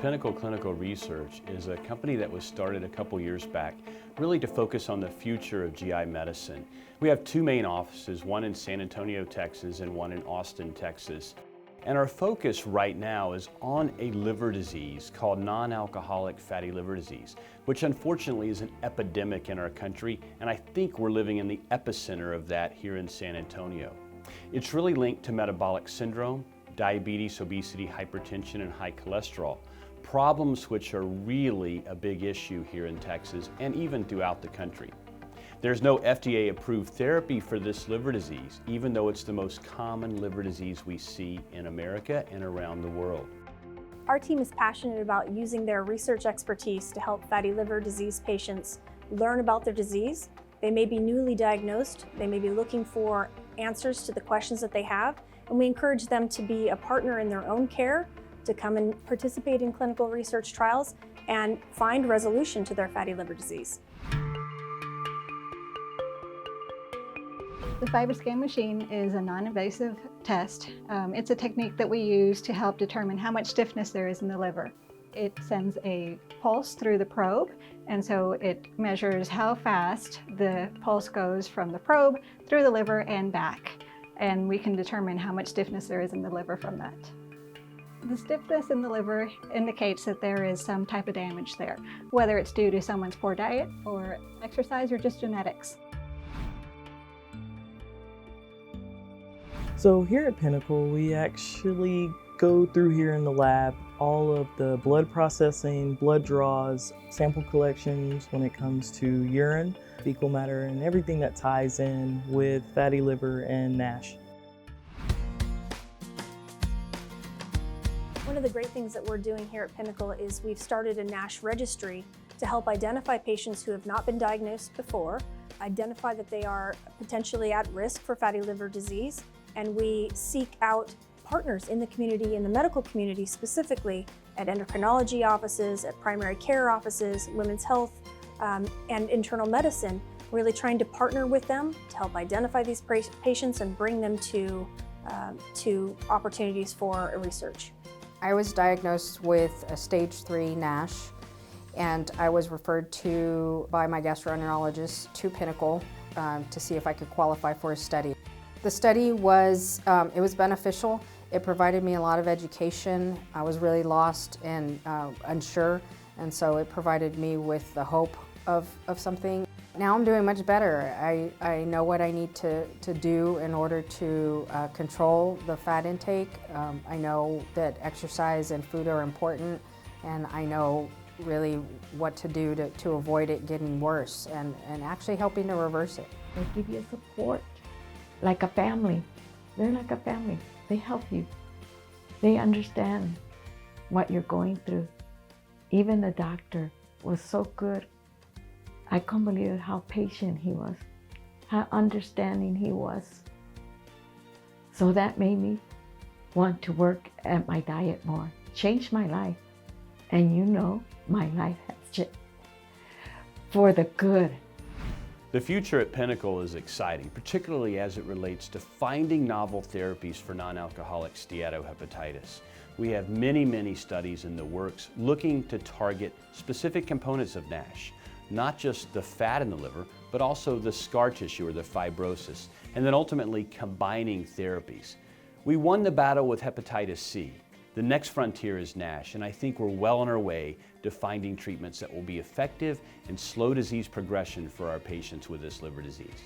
Pinnacle Clinical Research is a company that was started a couple years back really to focus on the future of GI medicine. We have two main offices, one in San Antonio, Texas and one in Austin, Texas. And our focus right now is on a liver disease called non-alcoholic fatty liver disease, which unfortunately is an epidemic in our country, and I think we're living in the epicenter of that here in San Antonio. It's really linked to metabolic syndrome, diabetes, obesity, hypertension, and high cholesterol, problems which are really a big issue here in Texas and even throughout the country. There's no FDA-approved therapy for this liver disease, even though it's the most common liver disease we see in America and around the world. Our team is passionate about using their research expertise to help fatty liver disease patients learn about their disease. They may be newly diagnosed, they may be looking for answers to the questions that they have, and we encourage them to be a partner in their own care, to come and participate in clinical research trials and find resolution to their fatty liver disease. The Fibrous machine is a non-invasive test. It's a technique that we use to help determine how much stiffness there is in the liver. It sends a pulse through the probe, and so it measures how fast the pulse goes from the probe through the liver and back. And we can determine how much stiffness there is in the liver from that. The stiffness in the liver indicates that there is some type of damage there, whether it's due to someone's poor diet or exercise or just genetics. So here at Pinnacle, we actually go through here in the lab all of the blood processing, blood draws, sample collections when it comes to urine, fecal matter, and everything that ties in with fatty liver and NASH. One of the great things that we're doing here at Pinnacle is we've started a NASH registry to help identify patients who have not been diagnosed before, identify that they are potentially at risk for fatty liver disease, and we seek out partners in the community, in the medical community specifically, at endocrinology offices, at primary care offices, women's health, and internal medicine, really trying to partner with them to help identify these patients and bring them to opportunities for research. I was diagnosed with a stage 3 NASH, and I was referred to by my gastroenterologist to Pinnacle to see if I could qualify for a study. The study was, it was beneficial. It provided me a lot of education. I was really lost and unsure, and so it provided me with the hope of something. Now I'm doing much better. I know what I need to do in order to control the fat intake. I know that exercise and food are important, and I know really what to do to avoid it getting worse and actually helping to reverse it. They give you support, like a family. They're like a family. They help you. They understand what you're going through. Even the doctor was so good. I couldn't believe how patient he was, how understanding he was. So that made me want to work at my diet more, changed my life. And you know, my life has changed for the good. The future at Pinnacle is exciting, particularly as it relates to finding novel therapies for non-alcoholic steatohepatitis. We have many studies in the works looking to target specific components of NASH, not just the fat in the liver, but also the scar tissue or the fibrosis, and then ultimately combining therapies. We won the battle with hepatitis C. The next frontier is NASH, and I think we're well on our way to finding treatments that will be effective and slow disease progression for our patients with this liver disease.